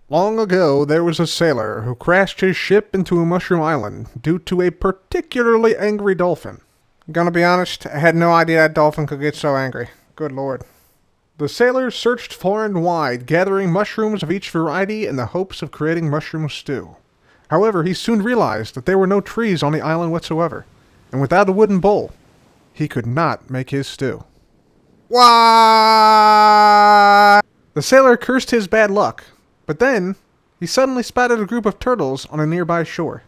Long ago, there was a sailor who crashed his ship into a mushroom island due to a particularly angry dolphin. Gonna be honest, I had no idea that dolphin could get so angry. Good lord. The sailor searched far and wide, gathering mushrooms of each variety in the hopes of creating mushroom stew. However, he soon realized that there were no trees on the island whatsoever, and without a wooden bowl, he could not make his stew. Why? The sailor cursed his bad luck, but then he suddenly spotted a group of turtles on a nearby shore.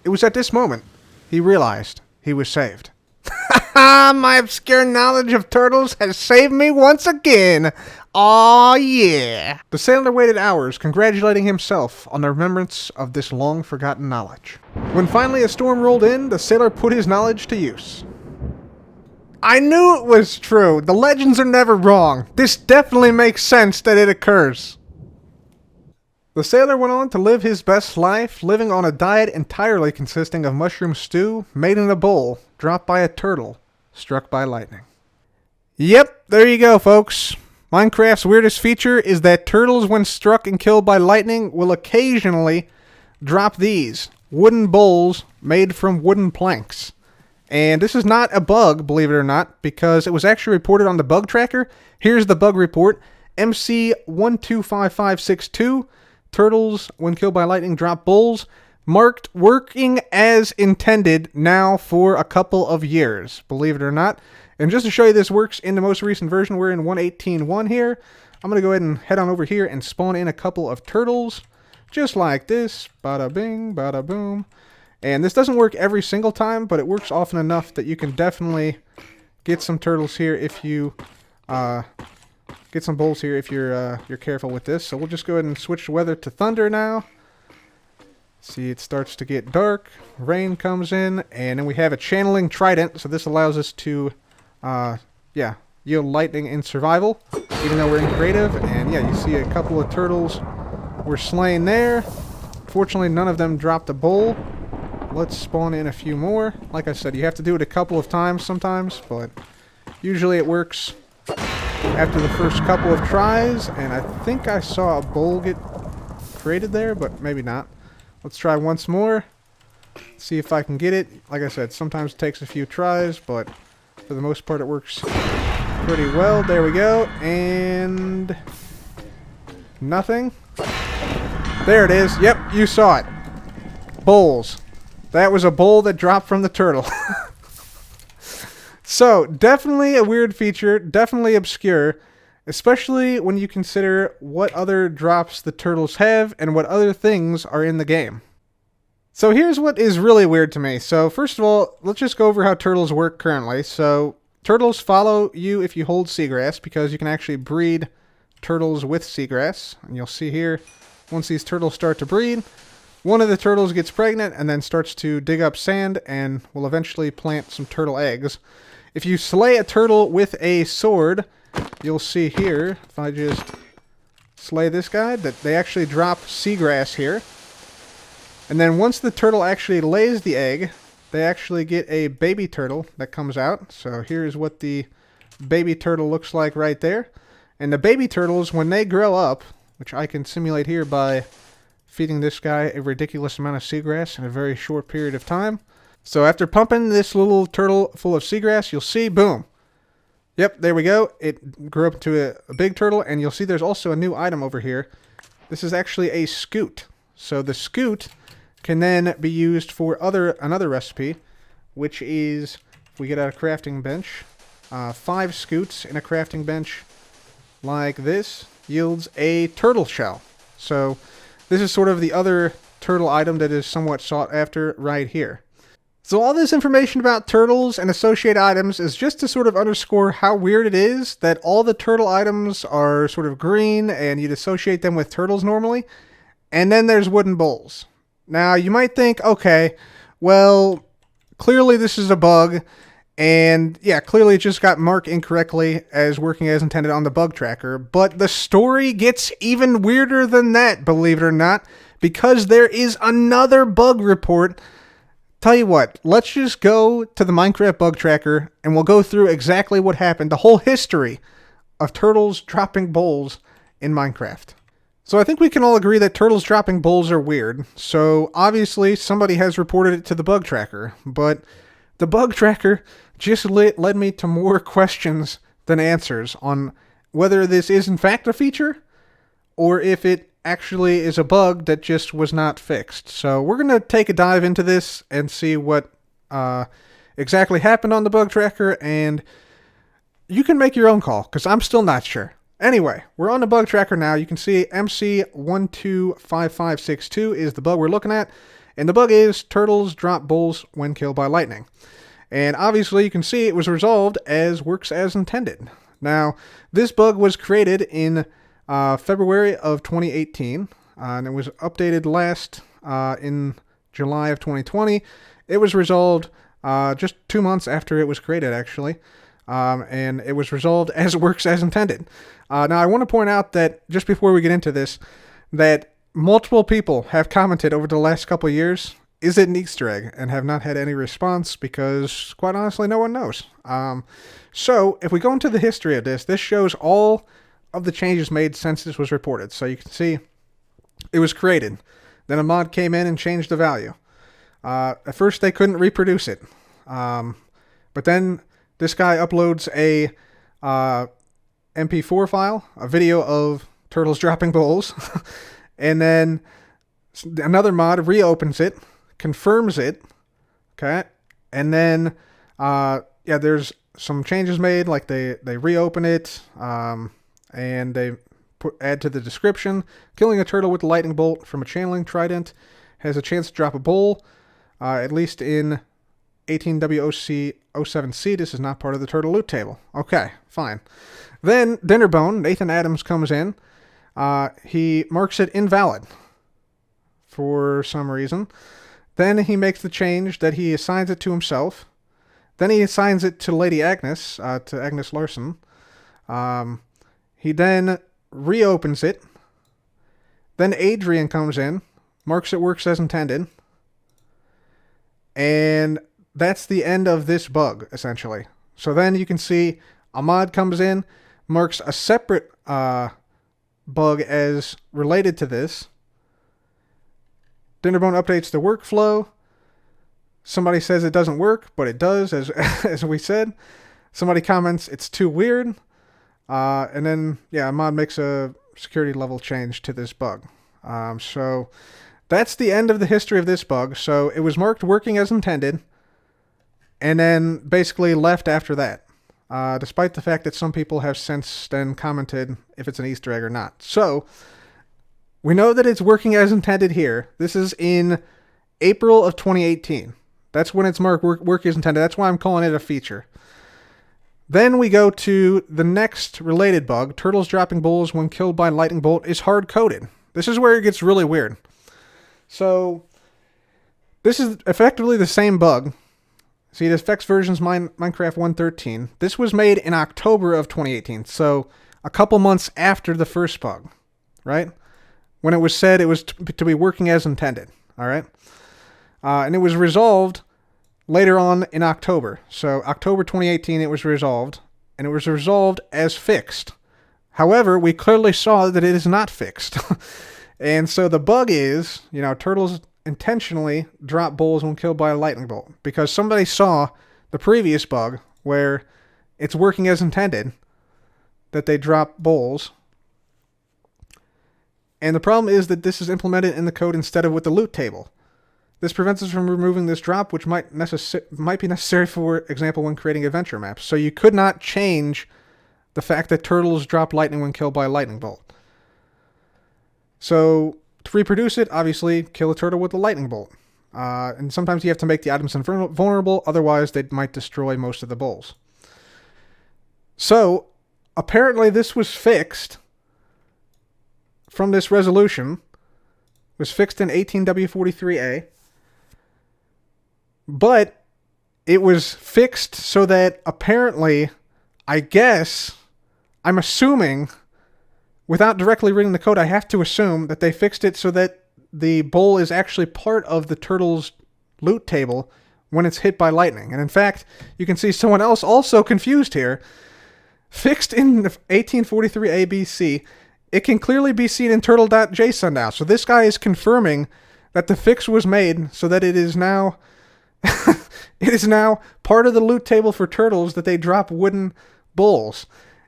It was at this moment he realized he was saved. Ha! My obscure knowledge of turtles has saved me once again. Aw, yeah. The sailor waited hours, congratulating himself on the remembrance of this long-forgotten knowledge. When finally a storm rolled in, the sailor put his knowledge to use. I knew it was true. The legends are never wrong. This definitely makes sense that it occurs. The sailor went on to live his best life, living on a diet entirely consisting of mushroom stew made in a bowl, dropped by a turtle, struck by lightning. Yep, there you go, folks. Minecraft's weirdest feature is that turtles, when struck and killed by lightning, will occasionally drop these wooden bowls made from wooden planks. And this is not a bug, believe it or not, because it was actually reported on the bug tracker. Here's the bug report. MC125562. Turtles, when killed by lightning, drop bowls. Marked working as intended now for a couple of years, believe it or not. And just to show you this works in the most recent version, we're in 1.18.1 here. I'm going to go ahead and head on over here and spawn in a couple of turtles. Just like this. Bada bing, bada boom. And this doesn't work every single time, but it works often enough that you can definitely get some turtles here if you... get some bowls here if you're careful with this. So we'll just go ahead and switch the weather to thunder now. See, it starts to get dark. Rain comes in, and then we have a channeling trident. So this allows us to, yield lightning in survival, even though we're in creative. And yeah, you see a couple of turtles were slain there. Fortunately, none of them dropped a bowl. Let's spawn in a few more. Like I said, you have to do it a couple of times sometimes, but usually it works after the first couple of tries, and I think I saw a bowl get created there, but maybe not. Let's try once more. See if I can get it. Like I said, sometimes it takes a few tries, but for the most part it works pretty well. There we go, and nothing. There it is. Yep, you saw it. Bowls. That was a bowl that dropped from the turtle. So, definitely a weird feature, definitely obscure, especially when you consider what other drops the turtles have and what other things are in the game. So here's what is really weird to me. So first of all, let's just go over how turtles work currently. So turtles follow you if you hold seagrass, because you can actually breed turtles with seagrass. And you'll see here, once these turtles start to breed, one of the turtles gets pregnant and then starts to dig up sand and will eventually plant some turtle eggs. If you slay a turtle with a sword, you'll see here, if I just slay this guy, that they actually drop seagrass here. And then once the turtle actually lays the egg, they actually get a baby turtle that comes out. So here's what the baby turtle looks like right there. And the baby turtles, when they grow up, which I can simulate here by feeding this guy a ridiculous amount of seagrass in a very short period of time. So after pumping this little turtle full of seagrass, you'll see, boom. Yep, there we go. It grew up to a big turtle, and you'll see there's also a new item over here. This is actually a scoot. So the scoot can then be used for another recipe, which is, if we get out a crafting bench, 5 scoots in a crafting bench like this yields a turtle shell. So this is sort of the other turtle item that is somewhat sought after right here. So all this information about turtles and associated items is just to sort of underscore how weird it is that all the turtle items are sort of green and you'd associate them with turtles normally. And then there's wooden bowls. Now you might think, okay, well, clearly this is a bug. And yeah, clearly it just got marked incorrectly as working as intended on the bug tracker. But the story gets even weirder than that, believe it or not, because there is another bug report. Tell you what, let's just go to the Minecraft bug tracker and we'll go through exactly what happened, the whole history of turtles dropping bowls in Minecraft. So I think we can all agree that turtles dropping bowls are weird. So obviously somebody has reported it to the bug tracker, but the bug tracker just led me to more questions than answers on whether this is in fact a feature or if it actually is a bug that just was not fixed. So we're going to take a dive into this and see what exactly happened on the bug tracker, and you can make your own call because I'm still not sure. Anyway, we're on the bug tracker now. You can see MC125562 is the bug we're looking at, and the bug is turtles drop bowls when killed by lightning. And obviously you can see it was resolved as works as intended. Now, this bug was created in February of 2018, and it was updated last in July of 2020. It was resolved just 2 months after it was created, actually. And it was resolved as works as intended. Now, I want to point out that, just before we get into this, that multiple people have commented over the last couple of years, is it an Easter egg? And have not had any response because, quite honestly, no one knows. So, if we go into the history of this, this shows all of the changes made since this was reported. So you can see it was created. Then a mod came in and changed the value. At first, they couldn't reproduce it. But then this guy uploads a MP4 file, a video of turtles dropping bowls, and then another mod reopens it, confirms it, okay, and then there's some changes made, like they reopen it, and they add to the description, killing a turtle with a lightning bolt from a channeling trident has a chance to drop a bowl, at least in 18WOC07C. This is not part of the turtle loot table. Okay, fine. Then Dinnerbone, Nathan Adams, comes in. He marks it invalid for some reason. Then he makes the change that he assigns it to himself. Then he assigns it to Lady Agnes, to Agnes Larson. He then reopens it. Then Adrian comes in, marks it works as intended. And that's the end of this bug, essentially. So then you can see a mod comes in, marks a separate bug as related to this. Dinnerbone updates the workflow. Somebody says it doesn't work, but it does, as we said. Somebody comments it's too weird. And then, a mod makes a security level change to this bug. So that's the end of the history of this bug. So it was marked working as intended, and then basically left after that, despite the fact that some people have since then commented if it's an Easter egg or not. So we know that it's working as intended here. This is in April of 2018. That's when it's marked work as intended. That's why I'm calling it a feature. Then we go to the next related bug. Turtles dropping bowls when killed by lightning bolt is hard-coded. This is where it gets really weird. So this is effectively the same bug. See, it affects versions Minecraft 1.13. This was made in October of 2018, so a couple months after the first bug, right? When it was said it was to be working as intended, all right? And it was resolved later on in October. So October 2018, it was resolved, and it was resolved as fixed. However, we clearly saw that it is not fixed. And so the bug is, turtles intentionally drop bowls when killed by a lightning bolt, because somebody saw the previous bug where it's working as intended, that they drop bowls. And the problem is that this is implemented in the code instead of with the loot table. This prevents us from removing this drop, which might be necessary, for example, when creating adventure maps. So you could not change the fact that turtles drop lightning when killed by a lightning bolt. So to reproduce it, obviously, kill a turtle with a lightning bolt. And sometimes you have to make the items invulnerable, otherwise they might destroy most of the bowls. So apparently this was fixed from this resolution. It was fixed in 18W43A. But it was fixed so that apparently, I'm assuming, without directly reading the code, I have to assume that they fixed it so that the bowl is actually part of the turtle's loot table when it's hit by lightning. And in fact, you can see someone else also confused here. Fixed in 1843 ABC, it can clearly be seen in turtle.json now. So this guy is confirming that the fix was made so that it is now it is now part of the loot table for turtles that they drop wooden bowls.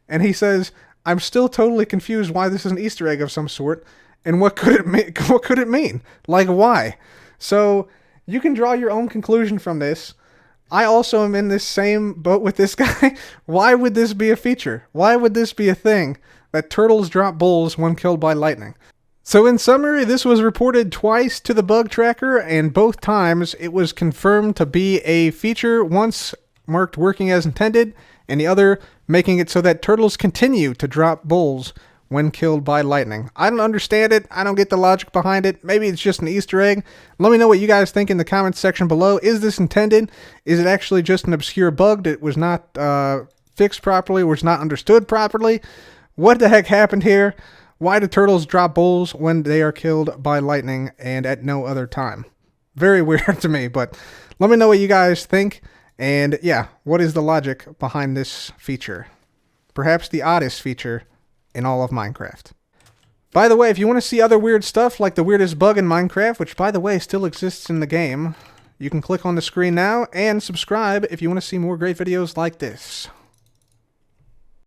And he says, I'm still totally confused why this is an Easter egg of some sort, and what could it mean? Like, why? So you can draw your own conclusion from this. I also am in this same boat with this guy. Why would this be a feature? Why would this be a thing that turtles drop bowls when killed by lightning? So in summary, this was reported twice to the bug tracker, and both times it was confirmed to be a feature, once marked working as intended, and the other making it so that turtles continue to drop bowls when killed by lightning. I don't understand it. I don't get the logic behind it. Maybe it's just an Easter egg. Let me know what you guys think in the comments section below. Is this intended? Is it actually just an obscure bug that was not fixed properly, was not understood properly? What the heck happened here? Why do turtles drop bowls when they are killed by lightning and at no other time? Very weird to me, but let me know what you guys think. And yeah, what is the logic behind this feature? Perhaps the oddest feature in all of Minecraft. By the way, if you want to see other weird stuff like the weirdest bug in Minecraft, which by the way still exists in the game, you can click on the screen now and subscribe if you want to see more great videos like this.